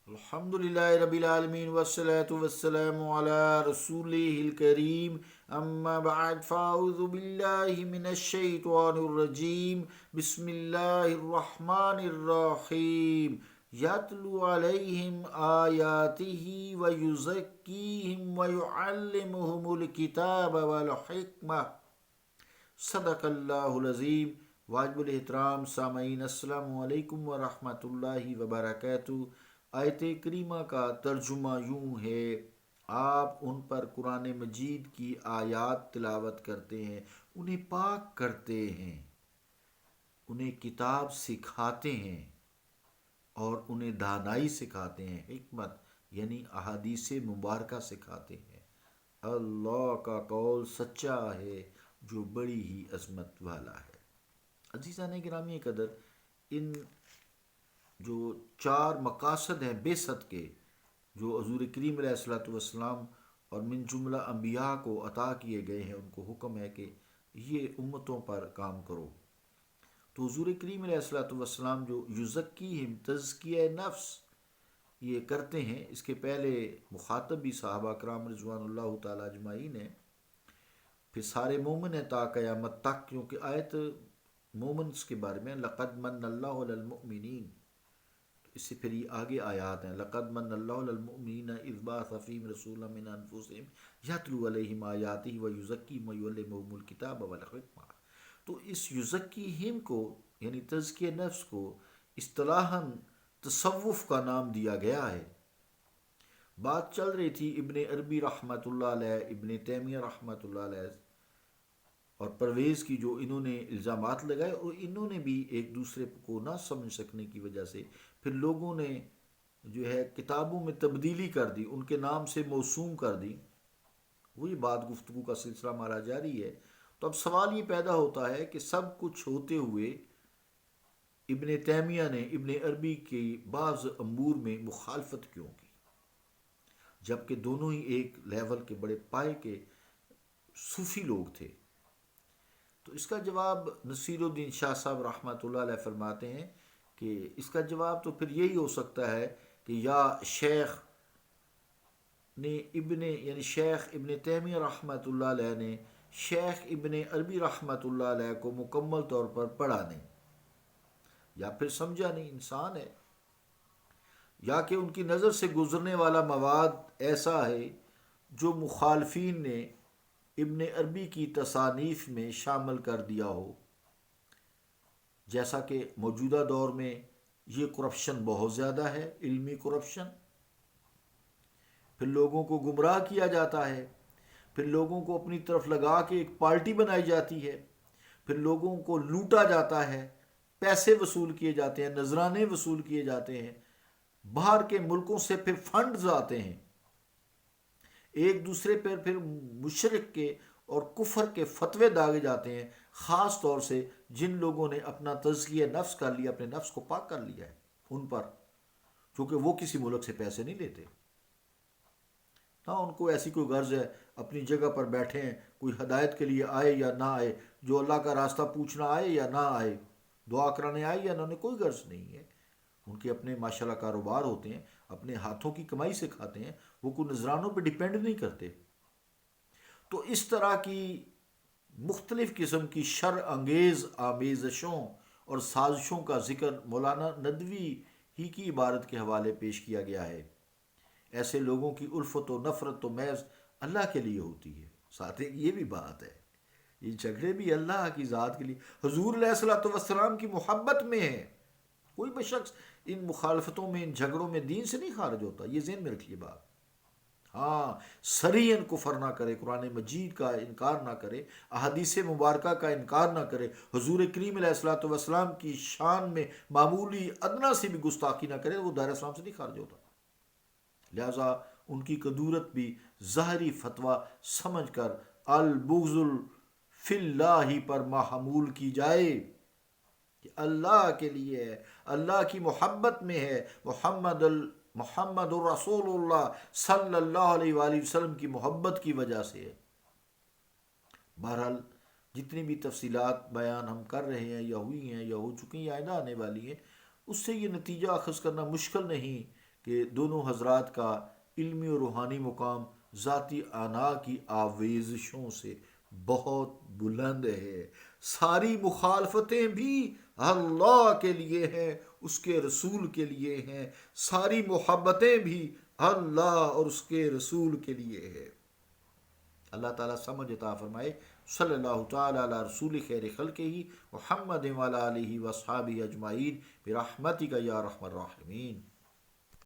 الحمدللہ رب العالمین والصلاة والسلام علی رسولہ الکریم اما بعد فاعوذ باللہ من الشیطان الرجیم بسم اللہ الرحمن الرحیم یتلو علیہم آیاتہ ویزکیہم ویعلمہم الکتاب والحکمہ صدق اللہ العظیم۔ واجب الاحترام سامعین، السلام علیکم ورحمۃ اللہ وبرکاتہ۔ آیت کریمہ کا ترجمہ یوں ہے: آپ ان پر قرآن مجید کی آیات تلاوت کرتے ہیں، انہیں پاک کرتے ہیں، انہیں کتاب سکھاتے ہیں اور انہیں دانائی سکھاتے ہیں، حکمت یعنی احادیث مبارکہ سکھاتے ہیں۔ اللہ کا قول سچا ہے جو بڑی ہی عظمت والا ہے۔ عزیزان گرامی قدر، ان جو چار مقاصد ہیں بعثت کے، جو حضور کریم علیہ الصلوۃ والسلام اور من جملہ انبیاء کو عطا کیے گئے ہیں، ان کو حکم ہے کہ یہ امتوں پر کام کرو۔ تو حضور کریم علیہ الصلوۃ والسلام جو یزکیہم، تزکیہ نفس یہ کرتے ہیں، اس کے پہلے مخاطب بھی صحابہ کرام رضوان اللہ تعالیٰ اجمعین ہیں، پھر سارے مومن ہیں تا قیامت تک، کیونکہ آیت مومنس کے بارے میں لقد من اللہ علی المؤمنین، اس سے پھر یہ آگے آیات ہیں، لقد من اللہ علی المؤمنین اذ بعث فیہم رسولا من انفسہم یتلو علیہم آیاتہ ویزکیہم ویعلمہم الکتاب والحکمہ۔ تو اس یزکیہم کو یعنی تزکیہ نفس کو اصطلاحاً تصوف کا نام دیا گیا ہے۔ بات چل رہی تھی ابن عربی رحمۃ اللہ علیہ، ابن تیمیہ رحمۃ اللہ علیہ اور پرویز کی، جو انہوں نے الزامات لگائے، اور انہوں نے بھی ایک دوسرے کو نہ سمجھ سکنے کی وجہ سے پھر لوگوں نے جو ہے کتابوں میں تبدیلی کر دی، ان کے نام سے موسوم کر دی۔ وہی بات گفتگو کا سلسلہ ہمارا جاری ہے۔ تو اب سوال یہ پیدا ہوتا ہے کہ سب کچھ ہوتے ہوئے ابن تیمیہ نے ابن عربی کے بعض امور میں مخالفت کیوں کی، جبکہ دونوں ہی ایک لیول کے بڑے پائے کے صوفی لوگ تھے؟ تو اس کا جواب نصیر الدین شاہ صاحب رحمۃ اللہ علیہ فرماتے ہیں کہ اس کا جواب تو پھر یہی ہو سکتا ہے کہ یا شیخ نے یعنی شیخ ابن تیمیہ رحمۃ اللہ علیہ نے شیخ ابن عربی رحمۃ اللہ علیہ کو مکمل طور پر پڑھا نہیں، یا پھر سمجھا نہیں، انسان ہے، یا کہ ان کی نظر سے گزرنے والا مواد ایسا ہے جو مخالفین نے ابن عربی کی تصانیف میں شامل کر دیا ہو، جیسا کہ موجودہ دور میں یہ کرپشن بہت زیادہ ہے، علمی کرپشن۔ پھر لوگوں کو گمراہ کیا جاتا ہے، پھر لوگوں کو اپنی طرف لگا کے ایک پارٹی بنائی جاتی ہے، پھر لوگوں کو لوٹا جاتا ہے، پیسے وصول کیے جاتے ہیں، نذرانے وصول کیے جاتے ہیں، باہر کے ملکوں سے پھر فنڈز آتے ہیں، ایک دوسرے پر پھر مشرک کے اور کفر کے فتوے داغے جاتے ہیں، خاص طور سے جن لوگوں نے اپنا تزکیہ نفس کر لیا، اپنے نفس کو پاک کر لیا ہے، ان پر، چونکہ وہ کسی ملک سے پیسے نہیں لیتے، نہ ان کو ایسی کوئی غرض ہے اپنی جگہ پر بیٹھے ہیں، کوئی ہدایت کے لیے آئے یا نہ آئے، جو اللہ کا راستہ پوچھنا آئے یا نہ آئے، دعا کرانے آئے یا نہ، انہیں کوئی غرض نہیں ہے۔ ان کے اپنے ماشاءاللہ کاروبار ہوتے ہیں، اپنے ہاتھوں کی کمائی سے کھاتے ہیں، وہ کوئی نذرانوں پہ ڈیپینڈ نہیں کرتے۔ تو اس طرح کی مختلف قسم کی شر انگیز آمیزشوں اور سازشوں کا ذکر مولانا ندوی ہی کی عبارت کے حوالے پیش کیا گیا ہے۔ ایسے لوگوں کی الفت و نفرت تو محض اللہ کے لیے ہوتی ہے۔ ساتھ ایک یہ بھی بات ہے، یہ جھگڑے بھی اللہ کی ذات کے لیے، حضور علیہ الصلوۃ والسلام کی محبت میں ہے۔ کوئی بھی شخص ان مخالفتوں میں، ان جھگڑوں میں دین سے نہیں خارج ہوتا، یہ ذہن میں رکھیے بات۔ ہاں، صریحاً کفر نہ کرے، قرآن مجید کا انکار نہ کرے، احادیث مبارکہ کا انکار نہ کرے، حضور کریم علیہ الصلوۃ والسلام کی شان میں معمولی ادنا سے بھی گستاخی نہ کرے، وہ دائرہ اسلام سے نہیں خارج ہوتا۔ لہذا ان کی قدورت بھی ظاہری فتویٰ سمجھ کر البغض فی اللہ پر محمول کی جائے کہ اللہ کے لیے ہے، اللہ کی محبت میں ہے، محمد الرسول اللہ صلی اللہ علیہ وآلہ وسلم کی محبت کی وجہ سے ہے۔ بہرحال جتنی بھی تفصیلات بیان ہم کر رہے ہیں، یا ہوئی ہیں یا ہو چکی ہیں یا آئندہ آنے والی ہیں، اس سے یہ نتیجہ اخذ کرنا مشکل نہیں کہ کہ دونوں حضرات کا علمی اور روحانی مقام ذاتی انا کی آویزشوں سے بہت بلند ہے۔ ساری مخالفتیں بھی اللہ کے لیے ہیں، اس کے رسول کے لیے ہیں، ساری محبتیں بھی اللہ اور اس کے رسول کے لیے ہے۔ اللہ تعالیٰ سمجھ عطا فرمائے۔ صلی اللہ تعالیٰ علی رسول خیر خلقہ محمد وعلی آلہ وصحابہ اجمعین برحمتک یا ارحم الراحمین۔